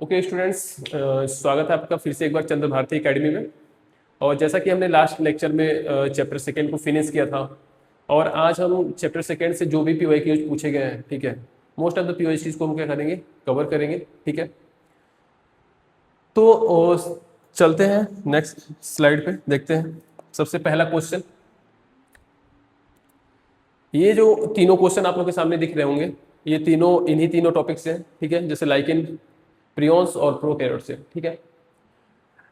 Okay students, स्वागत है आपका फिर से एक बार चंद्र भारती एकेडमी में। और जैसा कि हमने लास्ट लेक्चर में चैप्टर सेकेंड को फिनिश किया था, और आज हम चैप्टर सेकेंड से जो भी पीवाईक्यूज पूछे गए हैं, ठीक है, मोस्ट ऑफ द पीवाईक्यूज को हम क्या करेंगे, कवर करेंगे। ठीक है, तो चलते हैं नेक्स्ट स्लाइड पे, देखते हैं। सबसे पहला क्वेश्चन, ये जो तीनों क्वेश्चन आप लोग के सामने दिख रहे होंगे, ये तीनों इन्हीं तीनों टॉपिक से हैं। ठीक है, जैसे लाइकेन, प्रियॉन्स और प्रोकैरियोट्स से। ठीक है,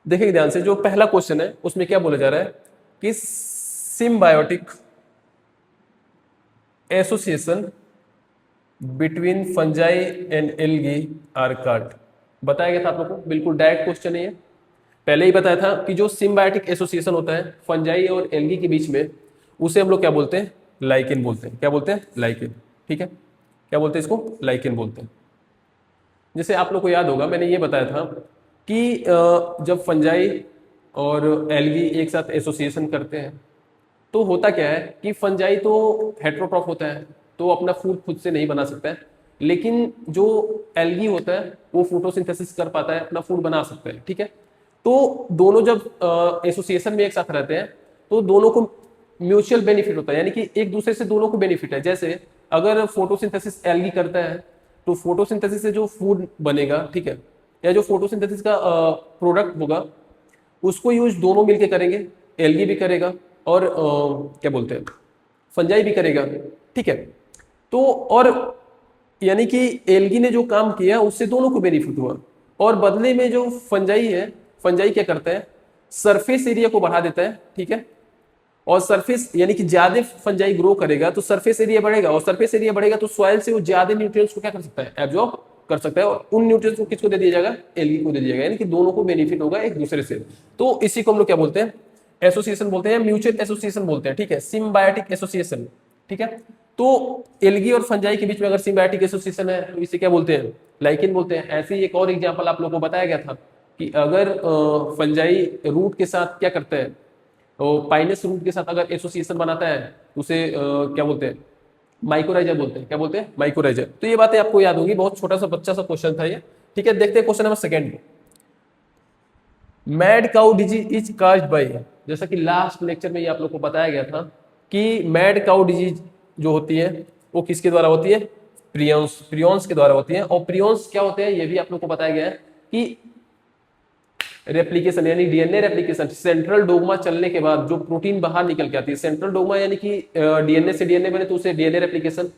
देखिए ध्यान से, जो पहला क्वेश्चन है उसमें क्या बोला जा रहा है कि symbiotic association between fungi and algae are called. बताया गया था आप लोग को, बिल्कुल डायरेक्ट क्वेश्चन है ये। पहले ही बताया था कि जो सिम्बायोटिक एसोसिएशन होता है फंजाई और एल्गी के बीच में, उसे हम लोग क्या बोलते हैं, लाइकेन बोलते हैं। क्या बोलते हैं, लाइकेन। ठीक है, क्या बोलते हैं इसको, लाइकेन बोलते हैं। जैसे आप लोग को याद होगा, मैंने ये बताया था कि जब फंजाई और एल्गी एक साथ एसोसिएशन करते हैं तो होता क्या है कि फंजाई तो हेट्रोट्रॉफ होता है, तो अपना फूड खुद से नहीं बना सकता है। लेकिन जो एल्गी होता है वो फोटोसिंथेसिस कर पाता है, अपना फूड बना सकता है। ठीक है, तो दोनों जब एसोसिएशन में एक साथ रहते हैं तो दोनों को म्यूचुअल बेनिफिट होता है, यानी कि एक दूसरे से दोनों को बेनिफिट है। जैसे अगर फोटोसिंथेसिस एल्गी करता है तो फोटोसिंथेसिस से जो फूड बनेगा, ठीक है, या जो फोटोसिंथेसिस का प्रोडक्ट होगा उसको यूज दोनों मिलके करेंगे। एल्गी भी करेगा और क्या बोलते हैं, फंजाई भी करेगा। ठीक है, तो और यानी कि एल्गी ने जो काम किया उससे दोनों को बेनिफिट हुआ। और बदले में जो फंजाई है, फंजाई क्या करता है, सरफेस एरिया को बढ़ा देता है। ठीक है, और सरफेस यानी कि ज्यादा फंजाई ग्रो करेगा तो सरफेस एरिया बढ़ेगा, और सरफेस एरिया बढ़ेगा तो सॉइल से वो ज्यादा न्यूट्रिएंट्स को क्या कर सकता है, एब्जॉर्ब कर सकता है। और उन न्यूट्रिएंट्स को किसको दे दिया जाएगा, एल्गी को दे दिया जाएगा, यानी कि दोनों को बेनिफिट होगा एक दूसरे से। तो इसी को हम लोग क्या बोलते हैं, एसोसिएशन बोलते हैं, म्यूचुअल एसोसिएशन बोलते हैं। ठीक है, सिम्बायोटिक एसोसिएशन। ठीक है, तो एल्गी और फंजाई के बीच में अगर सिम्बायोटिक एसोसिएशन है तो इसे क्या बोलते हैं, लाइकेन बोलते हैं। ऐसे ही एक और एग्जांपल आप लोगों को बताया गया था कि अगर फंजाई रूट के साथ क्या करता है, तो पाइनस रूट के साथ अगर एसोसिएशन बनाता है तो उसे क्या बोलते हैं, माइकोराइजर बोलते हैं। क्या बोलते हैं, माइकोराइजर। तो ये बातें आपको याद होंगी, बहुत छोटा सा बच्चा सा क्वेश्चन था ये। ठीक है, देखते हैं question number second. Mad cow disease is caused by, जैसा कि लास्ट लेक्चर में ये आप लोग को बताया गया था कि मैड काउ डिजीज जो होती है वो किसके द्वारा होती है, प्रियॉन्स, प्रियॉन्स के द्वारा होती है। और प्रियॉन्स क्या होते हैं ये भी आप लोग को बताया गया है कि रेप्लिकेशन यानी डीएनए रेप्लिकेशन, सेंट्रल डोग्मा चलने के बाद जो प्रोटीन बाहर निकल के आती है। सेंट्रल डोग्मा यानी कि डीएनए से डीएनए बने तो उसे डीएनए रेप्लिकेशन,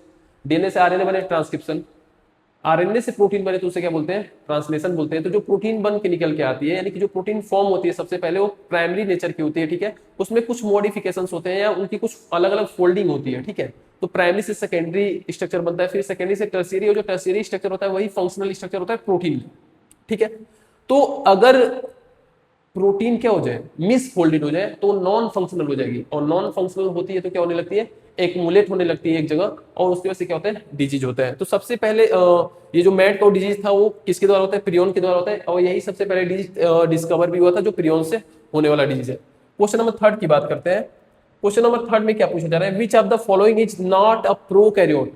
डीएनए से आरएनए बने ट्रांसक्रिप्शन, आरएनए से प्रोटीन बने तो उसे क्या बोलते हैं, ट्रांसलेशन बोलते हैं। तो जो प्रोटीन बन के निकल के आती है, यानी कि जो प्रोटीन फॉर्म होती है सबसे पहले वो प्राइमरी नेचर की होती है। ठीक है, उसमें कुछ मॉडिफिकेशन होते हैं या उनकी कुछ अलग अलग फोल्डिंग होती है। ठीक है, तो प्राइमरी से सेकेंडरी स्ट्रक्चर बनता है, फिर सेकेंडरी से टर्शियरी, और जो टर्शियरी स्ट्रक्चर होता है वही फंक्शनल स्ट्रक्चर होता है प्रोटीन। ठीक है, तो अगर प्रोटीन क्या हो जाए, मिस फोल्डेड हो जाए तो नॉन फंक्शनल हो जाएगी, और नॉन फंक्शनल होती है तो क्या होने लगती है, एक्मुलेट होने लगती है एक जगह, और उसकी वजह से क्या होता है, डिजीज होता है। तो सबसे पहले ये जो मैड काउ डिजीज था वो किसके द्वारा होता है, प्रियॉन के द्वारा होता है, और यही सबसे पहले डिजीज डिस्कवर भी हुआ था जो प्रियॉन से होने वाला डिजीज है। क्वेश्चन नंबर थर्ड की बात करते हैं। क्वेश्चन नंबर थर्ड में क्या पूछा जा रहा है, which of the following is not a prokaryote,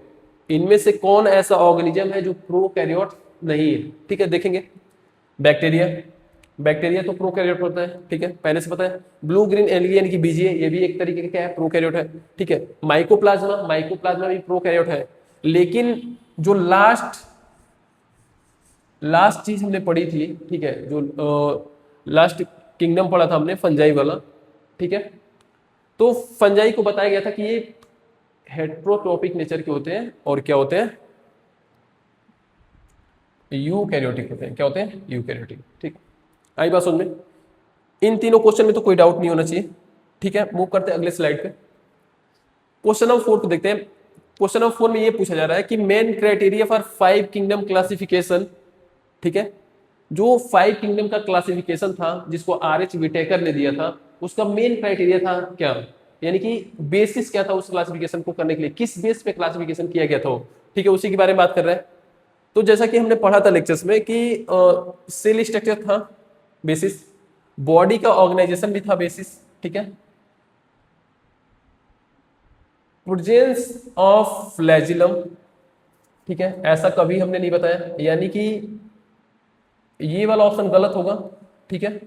इनमें से कौन ऐसा ऑर्गेनिज्म है जो प्रोकैरियोट नहीं है। ठीक है, देखेंगे। बैक्टीरिया, बैक्टीरिया तो प्रोकैरियोट होता है। ठीक है, पहले से पता है। ब्लू ग्रीन एल्गी यानी कि बीजीए, ये भी एक तरीके का क्या है, प्रोकैरियोट है। ठीक है, माइकोप्लाज्मा, माइकोप्लाज्मा भी प्रोकैरियोट है। लेकिन जो लास्ट लास्ट चीज हमने पढ़ी थी, ठीक है, जो लास्ट किंगडम पढ़ा था हमने, फंजाई वाला। ठीक है, तो फंजाई को बताया गया था कि ये हेट्रोट्रोपिक नेचर के होते हैं और क्या होते हैं, यूकैरियोटिक होते हैं। क्या होते हैं, यूकैरियोटिक। ठीक, आई बात समझ में। इन तीनों क्वेश्चन में तो कोई डाउट नहीं होना चाहिए। ठीक है, मूव करते हैं अगले स्लाइड पे। क्वेश्चन नंबर 4 को देखते हैं। क्वेश्चन नंबर 4 में ये पूछा जा रहा है कि main criteria for 5 kingdom classification. ठीक है, जो 5 किंगडम का क्लासिफिकेशन था जिसको आर एच विटेकर ने दिया था, उसका मेन क्राइटेरिया था क्या, यानी कि बेसिस क्या था उस क्लासिफिकेशन को करने के लिए, किस बेस पे क्लासिफिकेशन किया गया था वो। ठीक है, उसी के बारे में बात कर रहे हैं। तो जैसा कि हमने पढ़ा था लेक्चर्स में कि सेल स्ट्रक्चर था बेसिस, बॉडी का ऑर्गेनाइजेशन भी था बेसिस। ठीक है, प्रेजेंस ऑफ फ्लैजिलम। ठीक है, ऐसा कभी हमने नहीं बताया, यानी कि ये वाला ऑप्शन गलत होगा, ठीक है।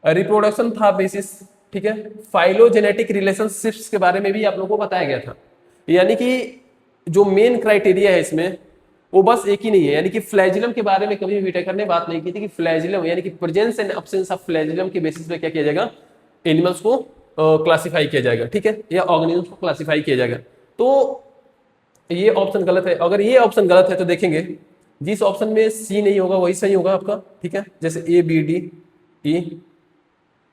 रिप्रोडक्शन था बेसिस, ठीक है। फाइलोजेनेटिक रिलेशनशिप्स के बारे में भी आप लोगों को बताया गया था, यानी कि जो मेन क्राइटेरिया है इसमें वो बस एक ही नहीं है, यानी कि फ्लैजिलम के बारे में कभी भी विटेकर ने बात नहीं की थी कि फ्लैजिलम यानी कि presence and absence of flagellum के बेसिस पे क्या किया जाएगा, एनिमल्स को क्लासिफाई किया जाएगा, ठीक है, या ऑर्गेनिजम्स को क्लासिफाई किया जाएगा। तो ये ऑप्शन गलत है। अगर ये ऑप्शन गलत है तो देखेंगे जिस ऑप्शन में सी नहीं होगा वही सही होगा आपका, ठीक है। जैसे A B D E,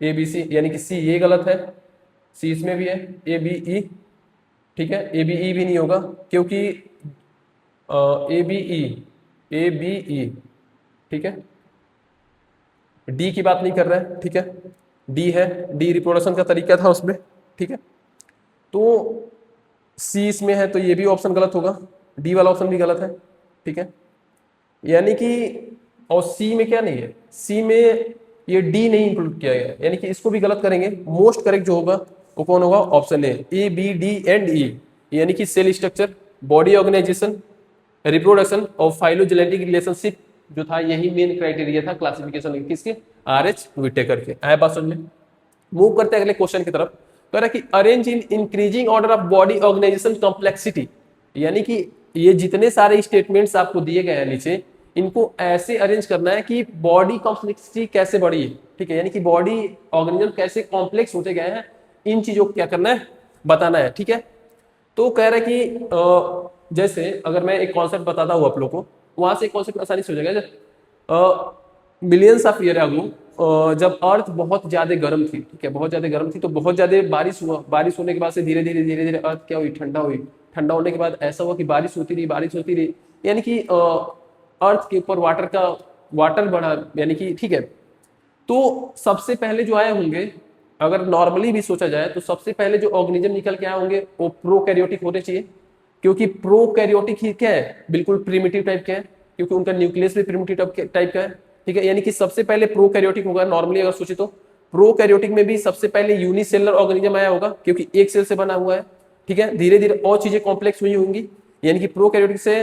A B C, यानी कि सी ये गलत है, सी इसमें भी है, ए बी ई, ठीक है, ए बी ई भी नहीं होगा क्योंकि A B E, A B E, ठीक है, डी की बात नहीं कर रहा है, ठीक है, डी है, डी रिप्रोडक्शन का तरीका था उसमें, ठीक है। तो सी इसमें है तो ये भी ऑप्शन गलत होगा, डी वाला ऑप्शन भी गलत है, ठीक है। यानी कि और सी में क्या नहीं है, सी में ये डी नहीं इंक्लूड किया गया, यानी कि इसको भी गलत करेंगे। मोस्ट करेक्ट जो होगा वो कौन होगा, option A B D and E, यानी कि cell structure, body organisation, reproduction और फाइलोजेनेटिक रिलेशनशिप जो था, यही मेन क्राइटेरिया था क्लासिफिकेशन किसके, आर.एच. व्हिटेकर के। आया बात समझ में। मूव करते हैं अगले क्वेश्चन की तरफ। कह रहा है कि arrange in increasing order of body organisation complexity, यानी कि ये जितने सारे स्टेटमेंट्स आपको दिए गए हैं नीचे, इनको ऐसे अरेंज करना है कि बॉडी कॉम्प्लेक्सिटी कैसे बढ़ी है, ठीक है, यानी कि बॉडी ऑर्गेनिज्म कैसे कॉम्प्लेक्स होते गए हैं, इन चीजों को क्या करना है, बताना है, ठीक है। तो कह रहा है कि जैसे अगर मैं एक कॉन्सेप्ट बताता हूँ आप लोग को, वहां से एक कॉन्सेप्ट आसानी से हो जाएगा। मिलियंस ऑफ ईयर अगो जब अर्थ बहुत ज्यादा गर्म थी, ठीक है, बहुत ज्यादा गर्म थी, तो बहुत ज्यादा बारिश हुआ, बारिश होने के बाद से धीरे धीरे धीरे धीरे अर्थ क्या हुई, ठंडा हुई, ठंडा होने के बाद ऐसा हुआ कि बारिश होती रही, बारिश होती रही, यानी कि अर्थ के ऊपर वाटर बढ़ा, यानी कि, ठीक है। तो सबसे पहले जो आए होंगे, अगर नॉर्मली भी सोचा जाए तो सबसे पहले जो ऑर्गेनिज्म निकल के आए होंगे वो प्रोकैरियोटिक होने चाहिए, क्योंकि प्रोकैरियोटिक ही क्या है, बिल्कुल प्रिमिटिव टाइप का है, क्योंकि उनका न्यूक्लियस भी प्रिमिटिव टाइप का है, ठीक है। यानी कि सबसे पहले प्रोकैरियोटिक होगा नॉर्मली अगर सोचे तो। प्रोकैरियोटिक में भी सबसे पहले यूनिसेलुलर ऑर्गेनिज्म आया होगा, क्योंकि एक सेल से बना हुआ है, ठीक है। धीरे धीरे और चीजें कॉम्प्लेक्स हुई होंगी, यानी कि प्रोकैरियोटिक से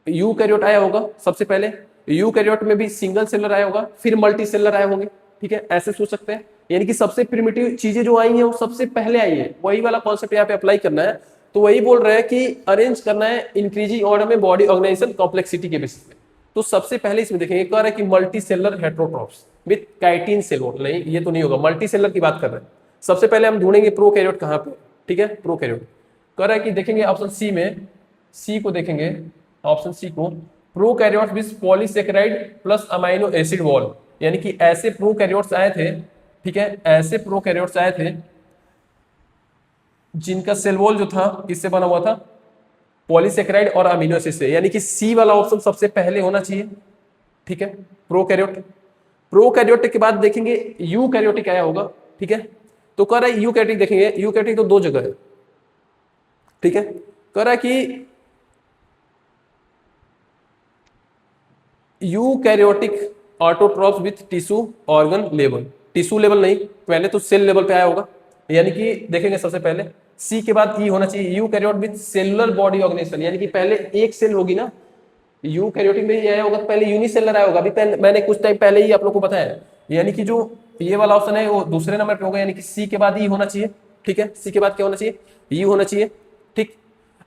यूकैरियोट आया होगा सबसे पहले, यूकैरियोट में भी सिंगल सेलर आया होगा, फिर मल्टी सेलर आए होंगे, ठीक है, ऐसे सोच सकते हैं। यानी कि सबसे प्रिमिटिव चीजें जो आई हैं वो सबसे पहले आई है, वही वाला कॉन्सेप्ट यहाँ पे अप्लाई करना है। तो वही बोल रहे हैं कि अरेंज करना है इंक्रीजिंग ऑर्डर में बॉडी ऑर्गेनाइजेशन कॉम्प्लेक्सिटी के बेसिस पे। तो सबसे पहले इसमें देखेंगे, कह रहा है कि multicellular heterotrophs with chitin cell wall, नहीं ये तो नहीं होगा, मल्टी सेलर की बात कर रहे हैं। सबसे पहले हम ढूंढेंगे प्रोकैरियोट कहाँ पे, ठीक है, प्रोकैरियोट। कह रहा है कि देखेंगे ऑप्शन सी में, सी को देखेंगे, ऑप्शन सी को, prokaryotes with polysaccharide plus amino acid wall, यानी कि ऐसे प्रोकैरियोट्स आए थे, ठीक है, ऐसे प्रोकैरियोट्स आए थे जिनका सेल वॉल जो था किससे बना हुआ था, पॉलीसेकेराइड और अमीनो एसिड से, यानी कि सी वाला ऑप्शन सबसे पहले होना चाहिए, ठीक है, प्रोकैरियोट। प्रोकैरियोटिक के बाद देखेंगे यूकैरियोटिक आया होगा, ठीक है। तो कह रहा है यूकैरियोटिक देखेंगे, यूकैरियोटिक तो दो जगह है, ठीक है। कह रहा है कि eukaryotic autotrophs with tissue organ level, tissue level नहीं, पहले तो सेल लेवल पे आया होगा, यानी कि देखेंगे सबसे पहले सी के बाद ई होना चाहिए, eukaryote with cellular body organisation, यानी कि पहले एक सेल होगी ना, यूकैरियोटिक में ही आया होगा तो पहले यूनिसेलर आया होगा, अभी मैंने कुछ टाइम पहले ही आप लोग को बताया, यानी कि जो ये वाला ऑप्शन है वो दूसरे नंबर पे होगा, यानी कि सी के बाद ई होना चाहिए, ठीक है, सी के बाद क्या होना चाहिए, ई होना चाहिए, ठीक।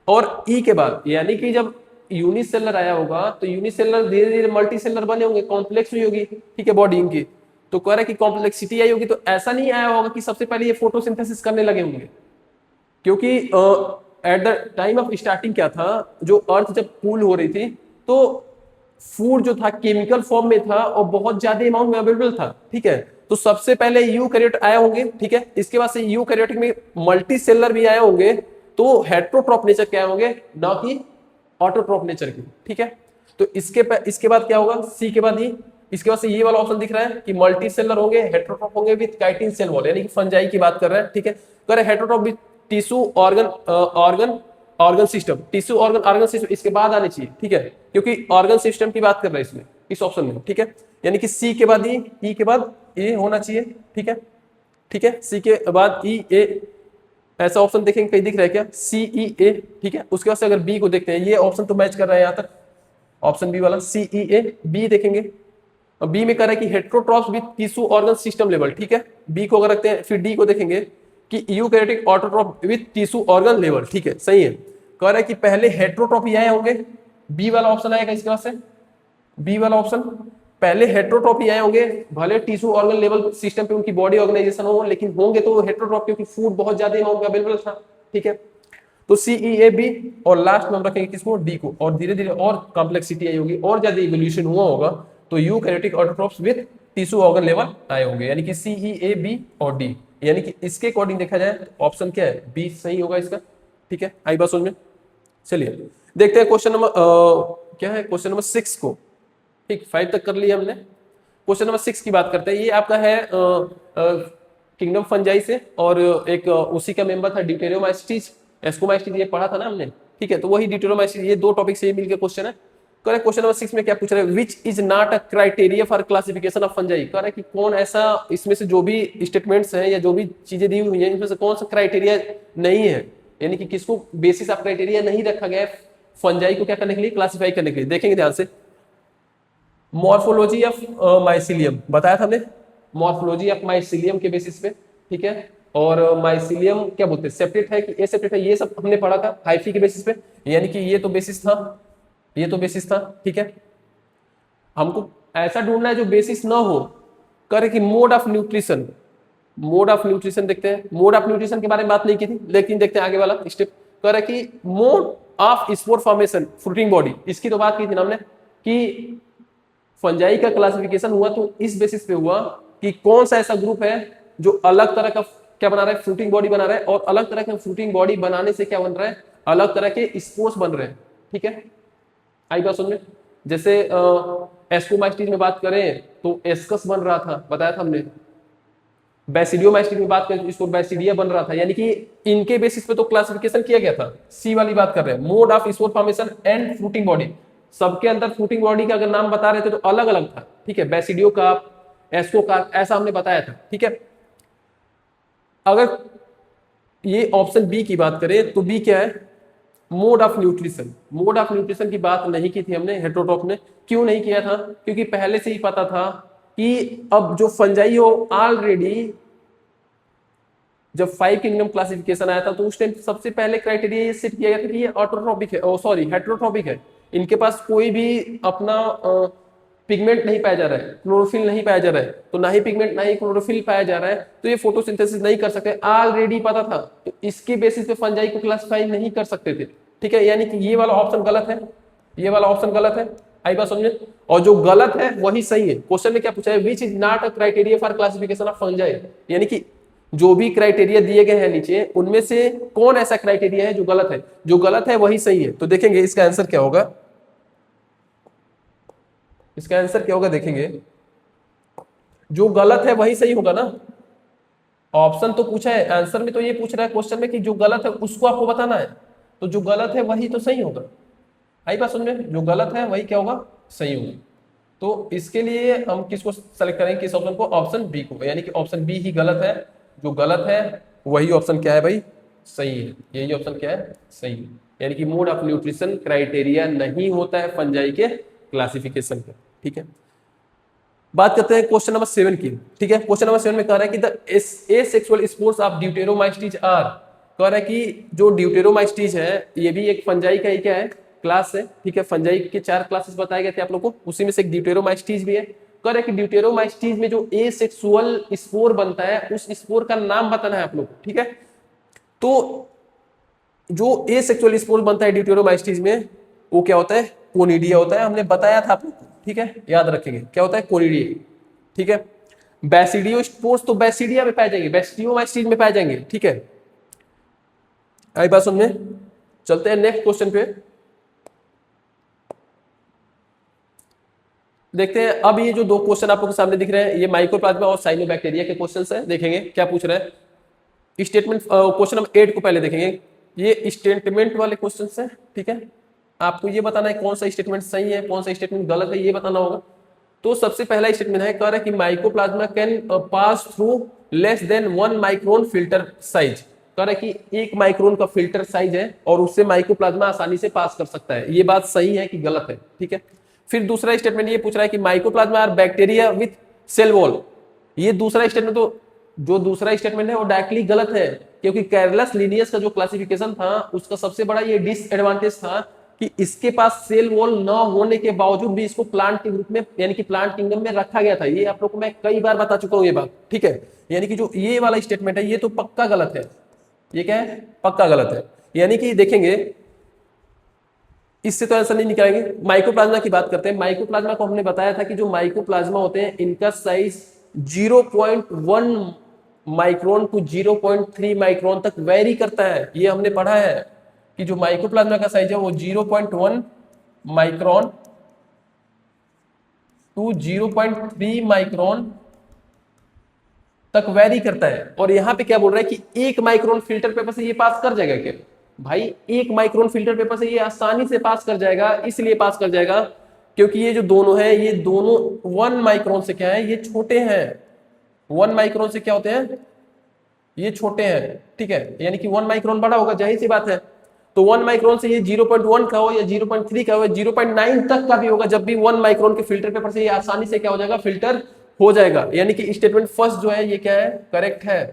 और ई के बाद यानी कि जब यूनिसेलर आया होगा तो यूनिसेलर धीरे धीरे मल्टी सेलर बने होंगे, कॉम्प्लेक्स हुई होगी, ठीक है, बॉडी इनकी। तो कह रहा है कि कॉम्प्लेक्सिटी आई होगी, तो ऐसा नहीं आया होगा कि सबसे पहले ये फोटोसिंथेसिस करने लगे होंगे, क्योंकि at the time of starting क्या था, जो अर्थ जब कूल हो रही थी तो फूड जो था केमिकल फॉर्म में था और बहुत ज्यादा अमाउंट में अवेलेबल था, ठीक है। तो सबसे पहले यूकैरियोट आए होंगे, ठीक है, इसके बाद से यूकैरियोटिक में मल्टी सेलर भी आए होंगे, तो हेट्रोट्रॉप नेचर के आए होंगे, ना कि ऑटोट्रॉप नेचर की, ठीक है। तो इसके बाद क्या होगा, सी के बाद ही, इसके बाद से ये वाला ऑप्शन दिख रहा है कि मल्टी सेलर होंगे, हेट्रोट्रॉप होंगे विद काइटिन सेल वॉल, यानी कि फंजाई की बात कर रहे हैं, ठीक है। कह रहे heterotroph with tissue organ system, tissue organ system इसके बाद आने चाहिए, ठीक है, क्योंकि ऑर्गन सिस्टम की बात कर रहे हैं इसमें, इस ऑप्शन में, ठीक है। यानी कि सी के बाद ई के बाद ए होना चाहिए, ठीक है, ठीक है, सी के बाद ई ए, ऐसा ऑप्शन देखेंगे कहीं दिख रहा है क्या, सी ई ए, ठीक है। उसके बाद से अगर बी को देखते हैं, ये ऑप्शन तो मैच कर रहा है यहाँ तक, ऑप्शन बी वाला CEA। बी देखेंगे, बी में कह रहा है कि heterotrophs with tissue organ system level, ठीक है, बी को अगर रखते हैं। फिर डी को देखेंगे कि eukaryotic autotroph with tissue organ level, ठीक है, सही है। कह रहा है कि पहले हेट्रोट्रॉप आए होंगे, बी वाला ऑप्शन आएगा इसके पास से, बी वाला ऑप्शन। पहले हेट्रोट्रॉपी आए होंगे, भले टिश्यू ऑर्गन लेवल सिस्टम पे उनकी बॉडी ऑर्गेनाइजेशन हो, लेकिन होंगे तो हेट्रोट्रॉप, क्योंकि फूड बहुत ज्यादा अमाउंट में अवेलेबल था, ठीक है। तो CEA बी, और लास्ट में हम रखेंगे किसको, डी को। और धीरे धीरे और कॉम्प्लेक्सिटी आई होगी और ज्यादा इवोल्यूशन हुआ होगा, तो eukaryotic autotrophs with tissue organ level आए होंगे, यानी कि CEA बी और डी। यानी कि इसके अकॉर्डिंग देखा जाए तो ऑप्शन क्या है, बी सही होगा इसका, ठीक है। आई बात समझ में। चलिए देखते हैं क्वेश्चन नंबर क्या है, क्वेश्चन नंबर 6 को, ठीक, 5 तक कर लिया हमने। क्वेश्चन नंबर 6 की बात करते हैं। ये आपका है किंगडम फंजाई से, और एक उसी का मेंबर था ड्यूटेरियोमाइस्टिस, एस्कोमाइस्टिस, ये पढ़ा था ना हमने, ठीक है। तो वही ड्यूटेरियोमाइस्टिस, ये दो टॉपिक से ही मिलकर क्वेश्चन है। कह रहे क्वेश्चन नंबर 6 में क्या पूछ रहे हैं, which is not a criteria for classification of fungi. कह रहा है कि कौन ऐसा, इसमें से जो भी स्टेटमेंट्स हैं या जो भी चीजें दी हुई हैं, इसमें से कौन सा क्राइटेरिया नहीं है, यानी कि किसको बेसिस ऑफ क्राइटेरिया नहीं रखा गया है फंजाई को क्या करने के लिए, क्लासिफाई करने के लिए। देखेंगे ध्यान से, मॉर्फोलॉजी ऑफ माइसिलियम बताया था हमने, मॉर्फोलॉजी ऑफ माइसिलियम के बेसिस पे, ठीक है। और माइसिलियम क्या बोलते हैं, सेपरेट है कि ए सेपरेट है, ये सब हमने पढ़ा था हाइफी के बेसिस पे, यानी कि ये तो बेसिस था, ये तो बेसिस था, ठीक है। हमको ऐसा ढूंढना है जो बेसिस ना हो। करे कि mode of nutrition, mode of nutrition देखते हैं। मोड ऑफ न्यूट्रिशन के बारे में बात नहीं की थी, लेकिन देखते हैं आगे वाला स्टेप। करे कि mode of spore formation fruiting body, इसकी तो बात की थी ना हमने कि फंजाई का क्लासिफिकेशन हुआ तो इस बेसिस पे हुआ कि कौन सा ऐसा ग्रुप है जो अलग तरह का क्या बना रहा है, फ्रूटिंग बॉडी बना रहा है, और अलग तरह के फ्रूटिंग बॉडी बनाने से क्या बन रहा है, अलग तरह के स्पोर्स बन रहे हैं, ठीक है। आई बात समझ में। जैसे एस्कोमाइस्टिस में बात करें तो एस्कस बन रहा था, बताया था हमने। बैसिडियोमाइस्टिस में बात करें तो इसको बैसिडिया बन रहा था, यानी कि इनके बेसिस पे तो क्लासिफिकेशन किया गया था। सी वाली बात कर रहे हैं, mode of spore formation and fruiting body, सबके अंदर फ्रूटिंग बॉडी का अगर नाम बता रहे थे तो अलग अलग था, ठीक है। बैसिडियो का, एस्को का, ऐसा हमने बताया था, ठीक है। अगर ये ऑप्शन बी की बात करें तो बी क्या है, mode of nutrition. Mode of nutrition की बात नहीं की थी हमने हेट्रोट्रॉप ने, क्यों नहीं किया था, क्योंकि पहले से ही पता था कि अब जो फंजाई हो ऑलरेडी, जब 5 किंगडम क्लासिफिकेशन आया था तो उस टाइम सबसे पहले क्राइटेरिया ये सेट किया गया था कि ये ऑटोट्रॉपिक है, सॉरी हेट्रोट्रॉपिक है, इनके पास कोई भी अपना पिगमेंट नहीं पाया जा रहा है, क्लोरोफिल नहीं पाया जा रहा है, तो ना ही पिगमेंट ना ही क्लोरोफिल पाया जा रहा है, तो ये फोटोसिंथेसिस नहीं कर सकते, ऑलरेडी पता था। तो इसके बेसिस पे फंजाई को क्लासिफाई नहीं कर सकते थे, ठीक है। यानी कि ये वाला ऑप्शन गलत है, ये वाला ऑप्शन गलत है। आई बात समझे। और जो गलत है वही सही है। क्वेश्चन में क्या पूछा है, which is not a criteria for classification of fungi, यानी कि जो भी क्राइटेरिया दिए गए हैं नीचे, उनमें से कौन ऐसा क्राइटेरिया है जो गलत है, जो गलत है वही सही है। तो देखेंगे इसका आंसर क्या होगा, इसका आंसर क्या होगा देखेंगे, जो गलत है वही सही होगा ना। ऑप्शन तो पूछा है, आंसर में तो ये पूछ रहा है क्वेश्चन में कि जो गलत है उसको आपको बताना है, तो जो गलत है वही तो सही होगा। आई बात समझ में, जो गलत है वही क्या होगा, सही होगा। तो इसके लिए हम किसको सेलेक्ट करेंगे, किस ऑप्शन को, ऑप्शन बी को, यानी कि ऑप्शन बी ही गलत है, जो गलत है वही ऑप्शन क्या है भाई, सही है। यही ऑप्शन क्या है, सही है। यानी कि मोड ऑफ न्यूट्रिशन क्राइटेरिया नहीं होता है फंजाई के क्लासिफिकेशन का, ठीक है। बात करते हैं क्वेश्चन नंबर 7 की, ठीक है। क्वेश्चन नंबर 7 में कह रहा है कि the asexual spores of deuteromycetes are, कह रहा है कि जो ड्यूटेरोमाइस्टिस है ये भी एक फंजाई का ही क्या है, क्लास है, ठीक है। फंजाई के 4 क्लासेस बताए गए थे आप लोग को, उसी में से एक ड्यूटेरोमाइस्टिस भी है। कह रहा है कि ड्यूटेरोमाइस्टिस में जो एसेक्सुअल स्पोर बनता है उस स्पोर का नाम बताना है आप लोग, ठीक है। तो जो एसेक्सुअल स्पोर बनता है ड्यूटेरोमाइस्टिस में वो क्या होता है, कोनिडिया होता है, हमने बताया था आप लोग, ठीक है, याद रखेंगे क्या होता है, कोनिडिया, ठीक है। बैसिडियो स्पोर्स तो बैसिडिया में पाए जाएंगे, बैसिडियोमाइस्टिस में पाए जाएंगे, ठीक है। आई बात समझ में। चलते हैं नेक्स्ट क्वेश्चन पे, देखते हैं। अब ये जो 2 क्वेश्चन आपको सामने दिख रहे हैं ये माइकोप्लाज्मा और साइनोबैक्टीरिया के क्वेश्चंस हैं, देखेंगे क्या पूछ रहे हैं। स्टेटमेंट क्वेश्चन नंबर 8 को पहले देखेंगे, ये स्टेटमेंट वाले क्वेश्चंस हैं, ठीक है। आपको ये बताना है कौन सा स्टेटमेंट सही है कौन सा स्टेटमेंट गलत है, ये बताना होगा। तो सबसे पहला स्टेटमेंट है, कह रहा है कि mycoplasma can pass through less than 1 micron filter size, कह रहा है कि 1 माइक्रोन का फिल्टर साइज है और उससे माइकोप्लाज्मा आसानी से पास कर सकता है। ये बात सही है कि गलत है? ठीक है। फिर दूसरा स्टेटमेंट ये पूछ रहा है कि mycoplasma are bacteria with cell wall. ये दूसरा स्टेटमेंट, तो जो दूसरा स्टेटमेंट है वो डायरेक्टली गलत है, क्योंकि कैरलस लीनियस का जो क्लासिफिकेशन था उसका सबसे बड़ा ये डिसएडवांटेज था कि इसके पास सेल वॉल न होने के बावजूद भी इसको प्लांट के ग्रुप में यानी कि प्लांट किंगडम में रखा गया था। ये आप लोग को मैं कई बार बता चुका हूं ये बात, ठीक है। यानी कि जो ये वाला स्टेटमेंट है ये तो पक्का गलत है। ये क्या है? पक्का गलत है। यानी कि देखेंगे इससे तो आंसर नहीं निकालेंगे। माइकोप्लाज्मा की बात करते हैं। माइकोप्लाज्मा को हमने बताया था कि जो माइकोप्लाज्मा होते हैं इनका साइज 0.1 माइक्रोन टू 0.3 माइक्रोन तक वेरी करता है। ये हमने पढ़ा है कि जो माइकोप्लाज्मा का साइज है वो 0.1 माइक्रोन टू 0.3 माइक्रोन तक वेरी करता है। और यहां पे क्या बोल रहा है कि 1 माइक्रोन फिल्टर पेपर से ये पास कर जाएगा क्या? भाई 1 माइक्रोन फिल्टर पेपर से ये आसानी से पास कर जाएगा। इसलिए पास कर जाएगा क्योंकि ये जो दोनों है ये दोनों 1 माइक्रोन से क्या है, ये छोटे हैं। 1 माइक्रोन से क्या होते हैं? ये छोटे हैं, ठीक है। यानी कि 1 माइक्रोन बड़ा होगा, जाहिर सी बात है। तो 1 माइक्रोन से ये 0.1 का हो या 0.3 का हो या 0.9 तक का भी होगा, जब भी 1 माइक्रोन के फिल्टर पेपर से ये आसानी से क्या हो जाएगा, फिल्टर हो जाएगा। यानी कि स्टेटमेंट फर्स्ट जो है ये क्या है, करेक्ट है।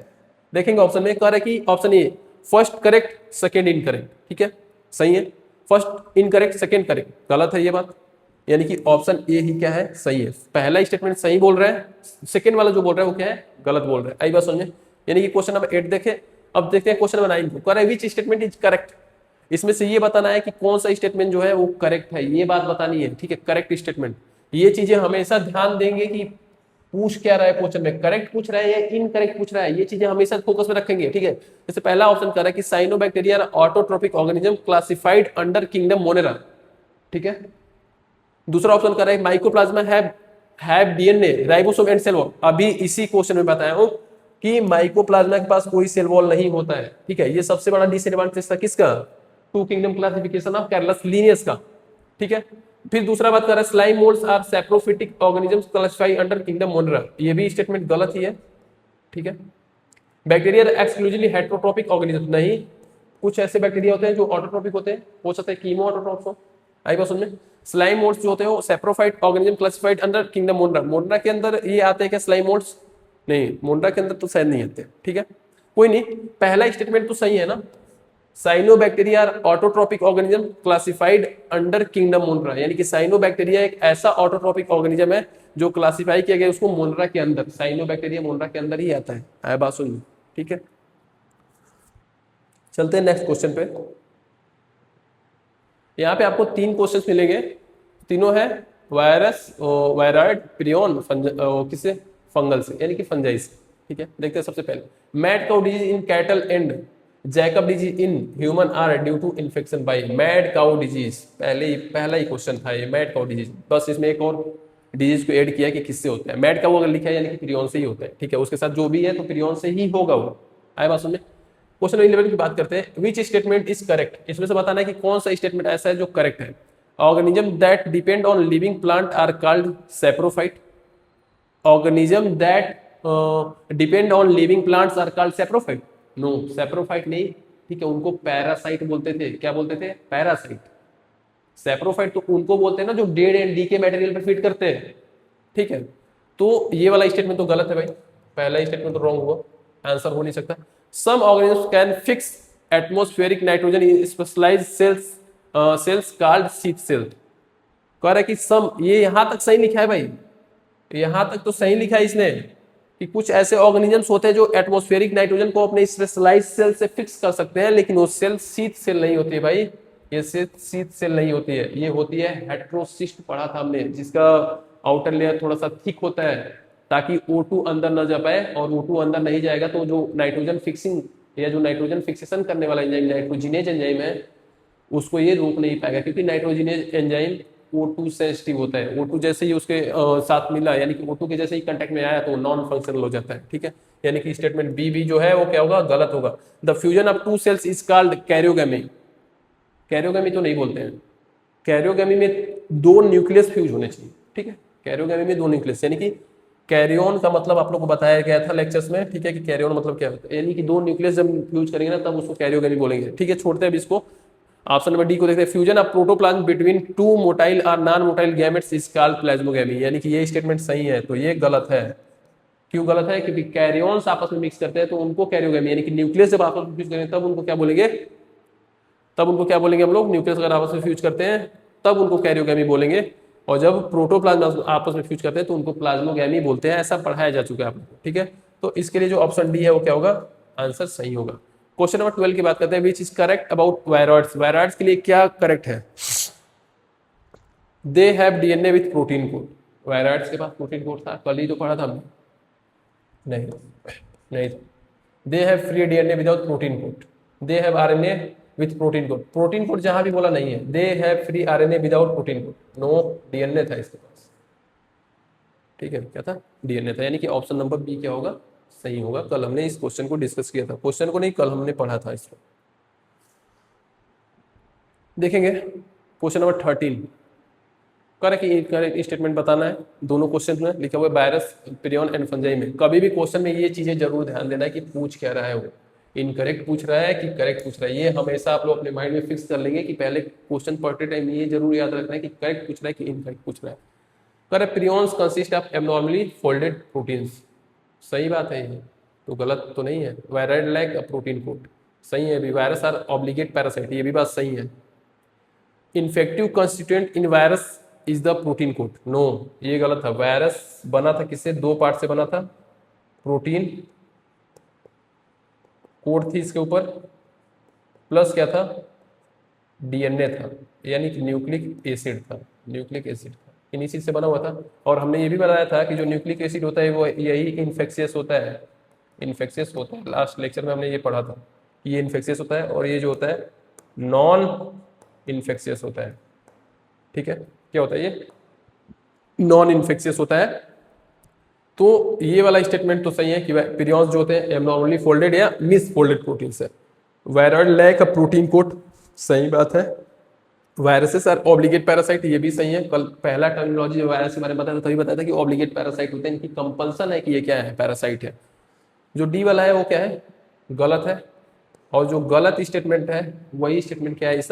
देखेंगे ऑप्शन में कह रहा है कि option A first correct second incorrect, ठीक है, सही है। फर्स्ट इनकरेक्ट सेकेंड करेक्ट, गलत है ये बात। यानी कि ऑप्शन ए ही क्या है, सही है। पहला स्टेटमेंट सही बोल रहा है, सेकेंड वाला जो बोल रहा है वो क्या है, गलत बोल रहा है। आई बात समझे। यानी कि क्वेश्चन नंबर 8 देखे। अब देखते हैं क्वेश्चन नंबर 9 को। कह रहा है विच स्टेटमेंट इज करेक्ट। इसमें से ये बताना है कि कौन सा स्टेटमेंट जो है वो करेक्ट है, ये बात बतानी है, ठीक है। करेक्ट स्टेटमेंट, ये चीजें हमेशा ध्यान देंगे कि पूछ क्या रहा है क्वेश्चन में, करेक्ट पूछ रहा है या इनकरेक्ट पूछ रहा है, ये चीजें हमेशा फोकस में रखेंगे, ठीक है। जैसे पहला ऑप्शन कर रहा है कि cyanobacteria autotrophic organism classified under kingdom Monera, ठीक है। दूसरा ऑप्शन कर रहा है mycoplasma have DNA ribosome and cell wall. अभी इसी क्वेश्चन में बताया हूं कि माइकोप्लाज्मा के पास कोई सेल वॉल नहीं होता है, ठीक है। ये सबसे बड़ा डिसएडवांटेज था किसका, two kingdom classification of Carolus Linnaeus का, ठीक है। फिर दूसरा बात कर रहा है slime moulds are saprophytic organisms classified under kingdom Monera. ये भी स्टेटमेंट गलत ही है, ठीक है। बैक्टीरिया एक्सक्लूसिवली हेटेरोट्रोपिक ऑर्गेनिज्म, नहीं, कुछ ऐसे बैक्टीरिया होते हैं जो ऑटोट्रोपिक होते हैं, हो सकता है कीमो ऑटोट्रोप्स हो। आई बात समझ में। स्लाइम मोल्ड्स जो होते हैं वो saprophyte organism classified under kingdom Monera. Monera के अंदर ये आते हैं क्या स्लाइम मोल्ड्स? नहीं, मोनेरा के अंदर तो शायद नहीं आते, ठीक है। कोई नहीं, पहला स्टेटमेंट तो सही है ना। Cyanobacteria autotrophic organism classified under kingdom Monera, यानी कि साइनोबैक्टीरिया एक ऐसा ऑटोट्रोपिक ऑर्गेनिज्म है जो क्लासिफाई किया गया उसको मोनेरा के अंदर, साइनोबैक्टीरिया मोनेरा के अंदर ही आता है। आया बात सुनिए, ठीक है। चलते हैं नेक्स्ट क्वेश्चन पे। यहाँ पे आपको 3 क्वेश्चंस मिलेंगे, तीनों है वायरस, वायरॉइड, प्रियन, किससे, फंगल से, यानी कि फंजाई से, ठीक है। देखते हैं सबसे पहले, mad cow disease in cattle and Jacob disease in human are due to infection by mad cow disease. पहला ही क्वेश्चन था ये, मैड काउ डिजीज। बस इसमें एक और डिजीज को ऐड किया कि किससे होता है। मैड काउ अगर लिखा है यानी कि प्रियन से ही होता है, ठीक है। उसके साथ जो भी है तो प्रियन से ही होगा वो। आए बात सुनने। क्वेश्चन 11 की बात करते हैं, विच स्टेटमेंट इज करेक्ट। इसमें से बताना है कि कौन सा स्टेटमेंट ऐसा है जो करेक्ट है। Organism that depend on living plant are called saprophyte. Organism that depend on living plants are called saprophyte. No, saprophyte नहीं, ठीक है, उनको पैरासाइट बोलते थे। क्या बोलते थे? पैरासाइट। सैप्रोफाइट तो उनको बोलते हैं ना जो डेड एंड डीके मटेरियल पे फीड करते हैं, ठीक है। तो ये वाला स्टेटमेंट तो गलत है भाई, पहला स्टेटमेंट तो रॉन्ग हुआ, आंसर हो नहीं सकता। Some organisms can fix atmospheric nitrogen in specialized cells called sheath cell। कह रहा है कि सम, ये यहां तक सही लिखा है भाई, यहां तक तो सही लिखा है इसने कि कुछ ऐसे ऑर्गेनिजम्स होते हैं जो एटमॉस्फेरिक नाइट्रोजन को अपने स्पेशलाइज्ड सेल से फिक्स कर सकते हैं, लेकिन वो सेल शीथ सेल नहीं होती है भाई, ये शीथ सेल नहीं होती है, ये होती है हेट्रोसिस्ट। पढ़ा था हमने, जिसका आउटर लेयर थोड़ा सा थिक होता है ताकि O2 अंदर न जा पाए, और O2 अंदर नहीं जाएगा तो जो नाइट्रोजन फिक्सिंग या जो नाइट्रोजन फिक्सेशन करने वाला एंजाइम नाइट्रोजिनेज एंजाइम है उसको ये रोक नहीं पाएगा, क्योंकि नाइट्रोजिनेज एंजाइम O2 सेंसिटिव होता है। O2 जैसे ही उसके साथ मिला, यानी कि O2 के जैसे ही कांटेक्ट में आया तो नॉन फंक्शनल हो जाता है, ठीक है। यानी कि स्टेटमेंट बी भी जो है वो क्या होगा, गलत होगा। The fusion of 2 cells is called karyogamy. Karyogamy तो नहीं बोलते हैं, कैरियोगेमी में 2 न्यूक्लियस फ्यूज होने चाहिए, ठीक है। कैरियोगेमी में 2 न्यूक्लियस, यानी कि कैरियन का मतलब आप लोग को बताया गया था लेक्चर्स में, ठीक है, कि कैरियन मतलब क्या होता है, यानी कि दो न्यूक्लियस जब फ्यूज करेंगे ना तब उसको कैरियोगेमी बोलेंगे, ठीक है। छोड़ते हैं अब इसको। ऑप्शन नंबर डी को देखते हैं, fusion of protoplasm between two motile और non motile gametes is called plasmogamy, यानी कि ये स्टेटमेंट सही है, तो ये गलत है। क्यों गलत है? क्योंकि कैरियंस आपस में मिक्स करते हैं तो उनको कैरियोगेमी, यानी कि न्यूक्लियस जब आपस में फ्यूज करेंगे तब उनको क्या बोलेंगे, तब उनको क्या बोलेंगे हम लोग, न्यूक्लियस अगर आपस में फ्यूज करते हैं तब उनको कैरियोगेमी बोलेंगे, और जब प्रोटोप्लाज्म आपस में फ्यूज करते हैं तो उनको प्लाज्मोगेमी बोलते हैं। ऐसा पढ़ाया जा चुका है आप लोग को, ठीक है। तो इसके लिए जो ऑप्शन डी है वो क्या होगा, आंसर सही होगा। क्वेश्चन नंबर 12 की बात करते हैं, which is correct about viroids, viroids के लिए क्या करेक्ट है? They have DNA with protein code, viroids के पास प्रोटीन कोड था, कल ही तो पढ़ा था हमने। नहीं नहीं, they have free DNA without protein coat, they have RNA with protein coat, protein coat जहां भी बोला नहीं है, they have free RNA without protein coat, no, DNA था इसके पास, ठीक है, क्या था, डीएनए था, यानी कि ऑप्शन नंबर बी क्या होगा, सही होगा। कल हमने इस क्वेश्चन को डिस्कस किया था, क्वेश्चन को नहीं, कल हमने पढ़ा था इसको। देखेंगे क्वेश्चन नंबर 13, करेक्ट स्टेटमेंट बताना है। दोनों क्वेश्चन में लिखा हुआ है वायरस, प्रियन एंड फंजाई में। कभी भी क्वेश्चन में ये चीजें जरूर ध्यान देना है कि पूछ क्या रहा है, वो इनकरेक्ट पूछ रहा है कि करेक्ट पूछ रहा है, ये हमेशा आप लोग अपने माइंड में फिक्स कर लेंगे कि पहले क्वेश्चन पढ़ते टाइम ये जरूर याद रखना है कि करेक्ट पूछ रहा है कि इनकरेक्ट पूछ रहा है। Correct, prions consist of abnormally folded proteins, सही बात है ये, तो गलत तो नहीं है। Viroid lack a protein coat, सही है भी। वायरस आर ऑब्लिगेट पैरासाइट, ये भी बात सही है। Infective constituent in virus is the protein coat, no, ये गलत था। वायरस बना था किससे, दो पार्ट से बना था, प्रोटीन कोड थी इसके ऊपर, प्लस क्या था, डीएनए था, यानी कि न्यूक्लिक एसिड था, न्यूक्लिक एसिड था, इन्हीं चीज से बना हुआ था। और हमने ये भी बताया था कि जो न्यूक्लिक एसिड होता है वो यही इन्फेक्शियस होता है, इन्फेक्शियस होता है। लास्ट लेक्चर में हमने ये पढ़ा था कि ये इन्फेक्शियस होता है और ये जो होता है नॉन इन्फेक्शियस होता है, ठीक है। क्या होता है ये, नॉन इन्फेक्शियस होता है। तो ये वाला स्टेटमेंट तो सही है कि प्रियॉन्स जो होते हैं एबनॉर्मली फोल्डेड या मिस फोल्डेड प्रोटीन से। Viroid lack a protein coat, सही बात है। वायरसेस आर ऑब्लिगेट पैरासाइट, ये भी सही है। कल पहला टर्मिनोलॉजी वायरस के बारे में बताया था, तभी बताया था कि ऑब्लिगेट पैरासाइट होते हैं, इनकी कंपल्सन है कि ये क्या है, पैरासाइट है। जो डी वाला है वो क्या है, गलत है। और जो गलत स्टेटमेंट है वही स्टेटमेंट क्या है, इस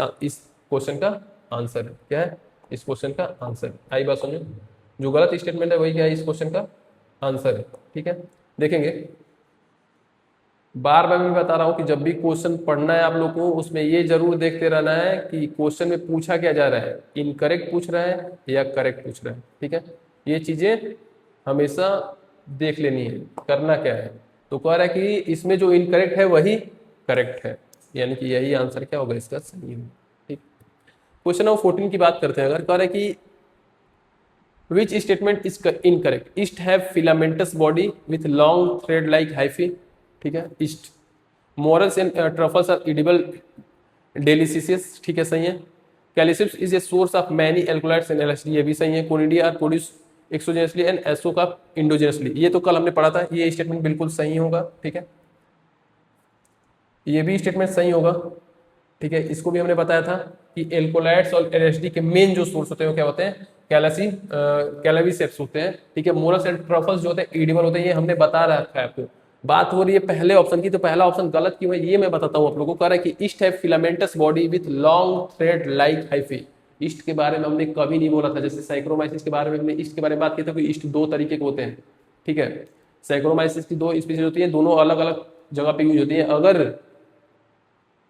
क्वेश्चन का आंसर है। क्या है इस क्वेश्चन का आंसर, आई बात समझो, जो गलत स्टेटमेंट है वही क्या है, इस क्वेश्चन का आंसर है, ठीक है। देखेंगे, बार बार मैं बता रहा हूं कि जब भी क्वेश्चन पढ़ना है आप लोग को, उसमें ये जरूर देखते रहना है कि क्वेश्चन में पूछा क्या जा रहा है, इनकरेक्ट पूछ रहा है या करेक्ट पूछ रहा है, ठीक है। ये चीजें हमेशा देख लेनी है, करना क्या है। तो कह रहा है कि इसमें जो इनकरेक्ट है वही करेक्ट है, यानी कि यही आंसर क्या होगा इसका, सही होगा, ठीक। क्वेश्चन नंबर 14 की बात करते हैं। अगर कह रहे हैं कि which statement is incorrect, yeast have filamentous body with long thread like hyphae, ठीक है, yeast, morels and truffles are edible delicacies, ठीक है, सही है। Claviceps is a source of many alkaloids and LSD, ये भी सही है। Conidia are produce exogenously and एसोका इंडोजेनसली, ये तो कल हमने पढ़ा था, ये स्टेटमेंट बिल्कुल सही होगा, ठीक है, ये भी स्टेटमेंट सही होगा, ठीक है। इसको भी हमने बताया था कि एल्कोलाइड्स और एलएसडी के मेन जो सोर्स होते हैं वो क्या होते हैं, कैलाविसेप्स होते हैं, ठीक है। मोरस एंड ट्रफल्स जो होते हैं एडिबल होते हैं, ये हमने बता रखा है आपको। बात हो रही है पहले ऑप्शन की, तो पहला ऑप्शन गलत क्यों है ये मैं बताता हूँ आप लोगों को। कह रहा है कि ईस्ट है filamentous body with long thread like hyphae, east के बारे में हमने कभी नहीं बोला था। जैसे साइक्रोमाइसिस के बारे में हमने ईस्ट के बारे में बात की था कि ईस्ट दो तरीके के होते हैं, ठीक है। साइक्रोमाइसिस की दो स्पीशीज होती है, दोनों अलग अलग जगह पे यूज होती है। अगर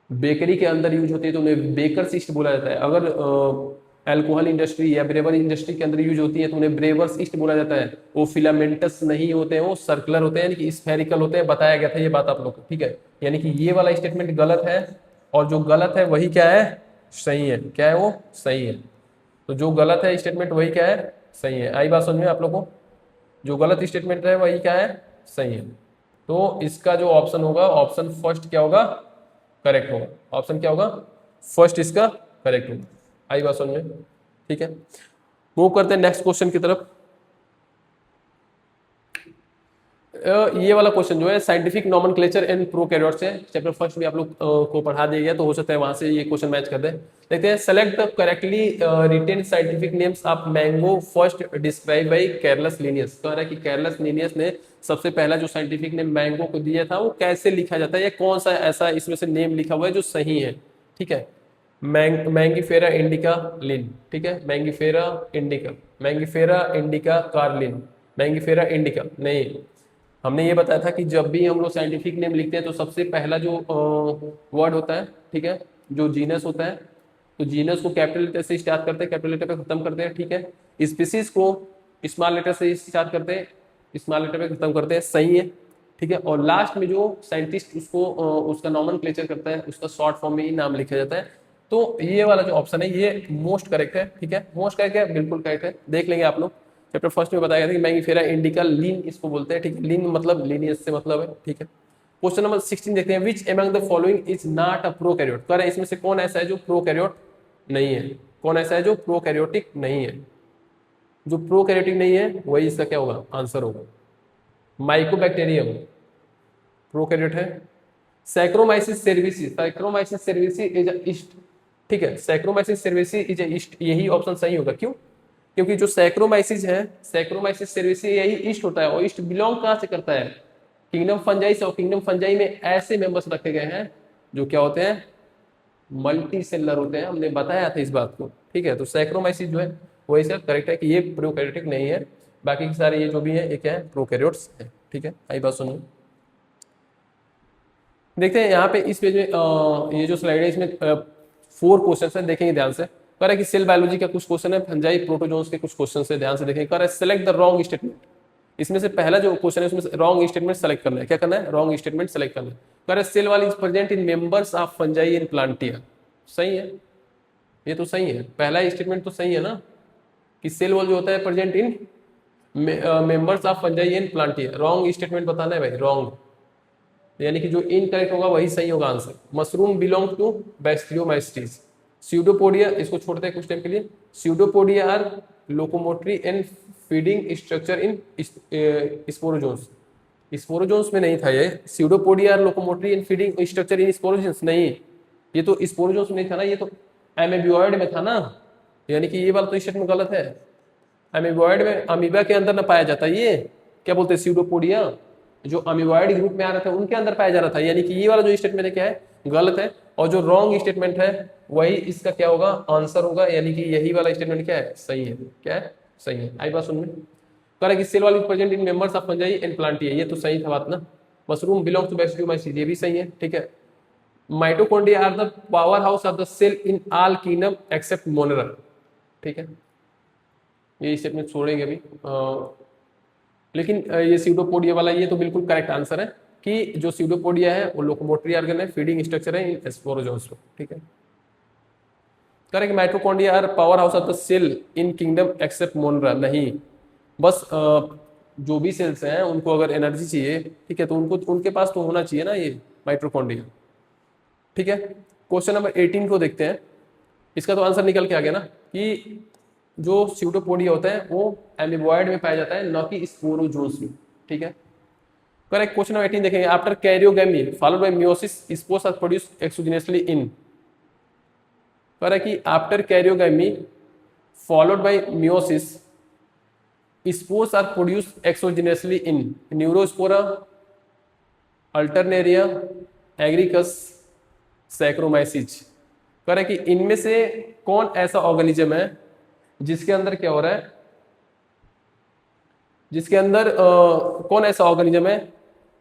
बेकरी के अंदर यूज होती है तो उन्हें बेकर्स ईस्ट बोला जाता है। अगर अल्कोहल इंडस्ट्री या ब्रेवर इंडस्ट्री के अंदर यूज होती है तो उन्हें ब्रेवर्स ईस्ट बोला जाता है। वो फिलामेंटस नहीं होते हैं, वो सर्कुलर होते हैं, यानी कि स्फेरिकल होते हैं। बताया गया था ये बात आप लोग को, ठीक है। यानी कि ये वाला स्टेटमेंट गलत है, और जो गलत है वही क्या है, सही है। क्या है वो, सही है। तो जो गलत है स्टेटमेंट वही क्या है, सही है। आई बात समझ में आप लोग को, जो गलत स्टेटमेंट है वही क्या है, सही है। तो इसका जो ऑप्शन होगा, ऑप्शन फर्स्ट क्या होगा, करेक्ट होगा। ऑप्शन क्या होगा, फर्स्ट इसका करेक्ट होगा। आई बात समझ में, ठीक है। मूव करते हैं नेक्स्ट क्वेश्चन की तरफ। ये वाला क्वेश्चन जो है साइंटिफिक नॉमेनक्लेचर एंड प्रोकैरियोट्स है, चैप्टर फर्स्ट में आप लोग को पढ़ा दिया गया, तो हो सकता है वहां से ये क्वेश्चन मैच कर दे। देखते हैं, select the correctly written scientific names of mango first described by Carolus Linnaeus. कह रहा है कि कैरलस लिनियस ने सबसे पहला जो साइंटिफिक नेम मैंगो को दिया था वो कैसे लिखा जाता है, या कौन सा ऐसा इसमें से नेम लिखा हुआ है जो सही है। ठीक है, मैंगीफेरा इंडिका लिन, ठीक है, Mangifera indica Carlin, Mangifera indica नहीं। हमने ये बताया था कि जब भी हम लोग साइंटिफिक नेम लिखते हैं तो सबसे पहला जो वर्ड होता है, ठीक है, जो जीनस होता है, तो जीनस को कैपिटल लेटर से स्टार्ट करते हैं, कैपिटल लेटर पे खत्म करते हैं। ठीक है, स्पीसीज को स्मॉल लेटर से स्टार्ट करते हैं, स्मॉल लेटर पे खत्म करते हैं, सही है। ठीक है, और लास्ट में जो साइंटिस्ट उसको उसका नॉमेनक्लेचर करता है, उसका शॉर्ट फॉर्म में ही नाम लिखा जाता है। तो ये वाला जो ऑप्शन है ये मोस्ट करेक्ट है। ठीक है, मोस्ट करेक्ट है, बिल्कुल करेक्ट है, देख लेंगे आप लोग। चैप्टर फर्स्ट में बताया गया था कि मैंगीफेरा इंडिका लीन इसको बोलते हैं। ठीक है, लीन मतलब लीनियस से मतलब है। ठीक है, क्वेश्चन नंबर 16 देखते हैं, which among the following is not a prokaryote. कह रहे हैं इसमें से कौन ऐसा है जो प्रोकैरियोट नहीं है, कौन ऐसा है जो प्रोकैरियोटिक नहीं है। जो प्रोकैरियोटिक नहीं है वही इसका क्या होगा, आंसर होगा। माइकोबैक्टीरियम प्रोकैरियोट है। Saccharomyces cerevisiae, saccharomyces cerevisiae is a east. ठीक है, saccharomyces cerevisiae is a east, यही ऑप्शन सही होगा। क्यों? क्योंकि जो सैक्रोमाइसिस है, सैक्रोमाइसिस सेरेविसी यही ईस्ट होता है, और ईस्ट बिलोंग कहां से करता है, किंगडम फंजाई से। और किंगडम फंजाई में ऐसे मेंबर्स रखे गए हैं जो क्या होते हैं, मल्टी सेलर होते हैं, हमने बताया था इस बात को। ठीक है, तो सैक्रोमाइसिस जो है वही इसका करेक्ट है कि ये प्रोकैरियोटिक नहीं है, बाकी के सारे ये जो भी है ये क्या है, प्रोकैरियोट्स है। ठीक है, आई बात सुनिए। देखते हैं यहाँ पे इस पेज में ये जो स्लाइड है इसमें 4 क्वेश्चन है, देखेंगे ध्यान से। कह रहा है कि सेल बायोलॉजी का कुछ क्वेश्चन है, फंजाई प्रोटोजोन्स के कुछ क्वेश्चन है, ध्यान से देखेंगे। कह रहा है सेलेक्ट द रॉन्ग स्टेटमेंट। इसमें से पहला जो क्वेश्चन है उसमें रॉन्ग स्टेटमेंट सेलेक्ट करना है। क्या करना है, रॉन्ग स्टेटमेंट सेलेक्ट करना है। कह रहा है cell wall is present in members of fungi in Plantae. सही है, ये तो सही है, पहला स्टेटमेंट तो सही है ना, कि सेल वॉल जो होता है present in members of fungi in plantae. Wrong statement बताना है भाई, रॉन्ग, यानी कि जो इनकरेक्ट होगा वही सही होगा answer. Mushroom belong to bacteriomycetes. Pseudopodia, इसको छोड़ते हैं कुछ टाइम के लिए। Pseudopodia are locomotory and feeding structure in sporozoans. Sporozoans में नहीं था ये, pseudopodia are locomotory and feeding structure in sporozoans नहीं, ये तो स्पोरोजोन्स में नहीं था ना, ये तो एमेबियोइड में था ना, यानी कि ये वाला तो स्टेटमेंट गलत है। एमेबियोइड में अमीबा के अंदर ना पाया जाता, ये क्या बोलते हैं स्यूडोपोडिया, जो अमीबॉइड ग्रुप में आ रहे थे उनके अंदर पाया जा रहा था, यानी कि ये वाला जो स्टेटमेंट है क्या है, गलत है। और जो रॉन्ग स्टेटमेंट है वही इसका क्या होगा, आंसर होगा, यानी कि यही वाला स्टेटमेंट क्या है, सही है। क्या है, सही है। आई बात सुन में, कह रहा है कि cell wall is present in members of fungi and plantae, ये तो सही था बात ना। मशरूम बिलोंग टू बैक्टीरियोमाइसीज, ये भी सही है। ठीक है, mitochondria are the powerhouse of the cell in all kingdom except Monera. ठीक है, ये स्टेटमेंट छोड़ेंगे अभी। लेकिन ये स्यूडोपोडिया वाला ये तो बिल्कुल करेक्ट आंसर है कि जो स्यूडोपोडिया है वो लोकोमोटरी ऑर्गन है, फीडिंग स्ट्रक्चर है इन स्पोरोजोन्स। ठीक है, correct. Mitochondria are powerhouse of the cell in kingdom except Monera, नहीं, बस जो भी सेल्स हैं उनको अगर एनर्जी चाहिए, ठीक है, तो उनको उनके पास तो होना चाहिए ना ये माइटोकॉन्ड्रिया। ठीक है, क्वेश्चन नंबर 18 को देखते हैं। इसका तो आंसर निकल के आ गया ना, कि जो स्यूडोपोडिया होता है वो एमीबॉइड में पाया जाता है, न कि स्पोरोजोन्स में। ठीक है, करेक्ट। क्वेश्चन नंबर 18 देखेंगे, after karyogamy followed by meiosis spores are produce exogenously in. कह रहा है कि after karyogamy followed by meiosis spores are produce exogenously in Neurospora, Alternaria, Agaricus, Saccharomyces. कह रहा है कि इनमें से कौन ऐसा ऑर्गेनिज्म है जिसके अंदर क्या हो रहा है, जिसके अंदर कौन ऐसा ऑर्गेनिज्म है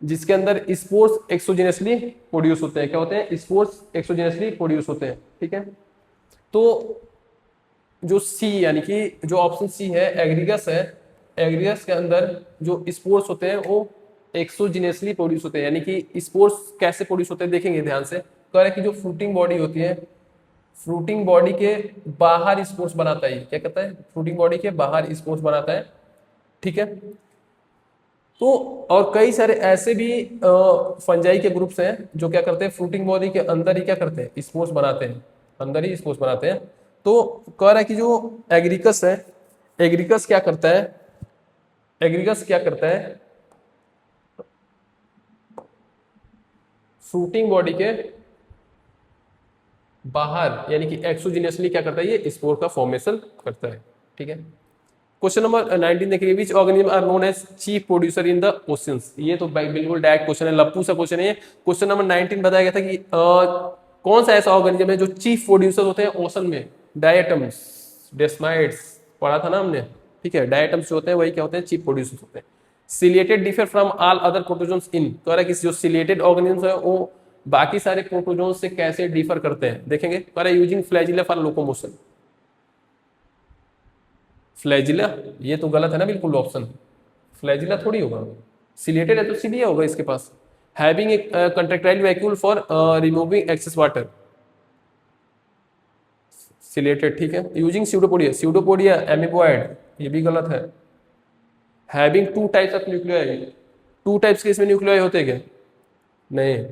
जिसके अंदर स्पोर्स एक्सोजेनसली प्रोड्यूस होते हैं। क्या होते हैं, स्पोर्स एक्सोजेनसली प्रोड्यूस होते हैं। ठीक है, तो जो सी यानी कि जो ऑप्शन सी है एग्रीगस है, एग्रीगस के अंदर जो स्पोर्स होते हैं वो एक्सोजेनसली प्रोड्यूस होते हैं। यानी कि स्पोर्स कैसे प्रोड्यूस होते हैं देखेंगे ध्यान से। कह रहा है कि जो फ्रूटिंग बॉडी होती है, फ्रूटिंग बॉडी के बाहर स्पोर्स बनाता है। क्या कहता है, फ्रूटिंग बॉडी के बाहर स्पोर्स बनाता है। ठीक है, तो और कई सारे ऐसे भी फंजाई के ग्रुप्स हैं जो क्या करते हैं, फ्रूटिंग बॉडी के अंदर ही क्या करते हैं, स्पोर्स बनाते हैं, अंदर ही स्पोर्स बनाते हैं। तो कह रहा है कि जो एग्रीकस है, एग्रीकस क्या करता है, एग्रीकस क्या करता है, फ्रूटिंग बॉडी के बाहर यानी कि एक्सोजिनियसली क्या करता है, ये स्पोर का फॉर्मेशन करता है। ठीक है, क्वेश्चन नंबर 19 देखिए, which organism are known as chief producer in the oceans. ये तो बिल्कुल डायरेक्ट क्वेश्चन है, लप्पू सा क्वेश्चन है। क्वेश्चन नंबर 19 बताया गया था कि कौन सा ऐसा ऑर्गेनिज्म है जो चीफ प्रोड्यूसर होते हैं ओशन में। डायटम्स, डेस्माइड्स पढ़ा था ना हमने। ठीक है, डायटम्स जो होते हैं वही क्या होते हैं, चीफ प्रोड्यूसर होते हैं। Ciliated differ from all other protozoans in, कह रहा है कि जो सिलिएटेड ऑर्गेनिज्म है वो बाकी सारे प्रोटोजोन्स से कैसे डिफर करते हैं, देखेंगे। कह रहा है using flagella for locomotion. Flagella, ये तो गलत है ना बिल्कुल ऑप्शन, फ्लैजिला थोड़ी होगा, सिलेटेड है तो सीलिया होगा इसके पास। Having a contractile vacuole for removing excess water, ciliated. ठीक है, यूजिंग स्यूडोपोडिया, स्यूडोपोडिया एमीबोइड, ये भी गलत है। Having two types of nuclei, two types के इसमें न्यूक्लियाई होते हैं क्या, नहीं,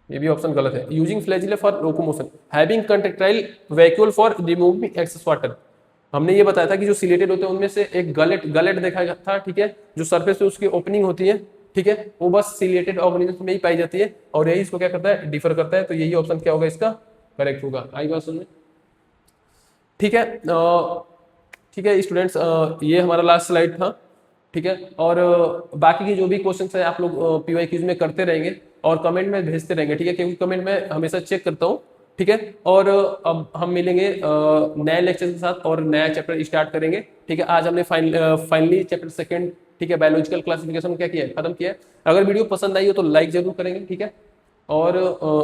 ये भी ऑप्शन गलत है। Using flagella for locomotion, having contractile vacuole for removing excess water, हमने ये बताया था कि जो सिलेटेड होते हैं उनमें से एक गलेट, गलेट देखा था। ठीक है, जो सरफेस पे उसकी ओपनिंग होती है, ठीक है, वो बस सिलेटेड ऑर्गेनिज्म में ही पाई जाती है और यही इसको क्या करता है, डिफर करता है। तो यही ऑप्शन क्या होगा इसका, करेक्ट होगा। आई बात समझ में? ठीक है, ठीक है स्टूडेंट्स, ये हमारा लास्ट स्लाइड था। ठीक है, और बाकी की जो भी क्वेश्चन है आप लोग पीवाई क्यूज में करते रहेंगे और कमेंट में भेजते रहेंगे। ठीक है, क्योंकि कमेंट में हमेशा चेक करता हूँ। ठीक है, और अब हम मिलेंगे नए लेक्चर के साथ और नया चैप्टर स्टार्ट करेंगे। ठीक है, आज हमने फाइनली चैप्टर सेकंड, ठीक है, बायोलॉजिकल क्लासिफिकेशन क्या किया है, खत्म किया है। अगर वीडियो पसंद आई हो तो लाइक जरूर करेंगे। ठीक है, और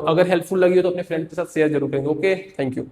अगर हेल्पफुल लगी हो तो अपने फ्रेंड के साथ शेयर जरूर करेंगे। Okay, thank you.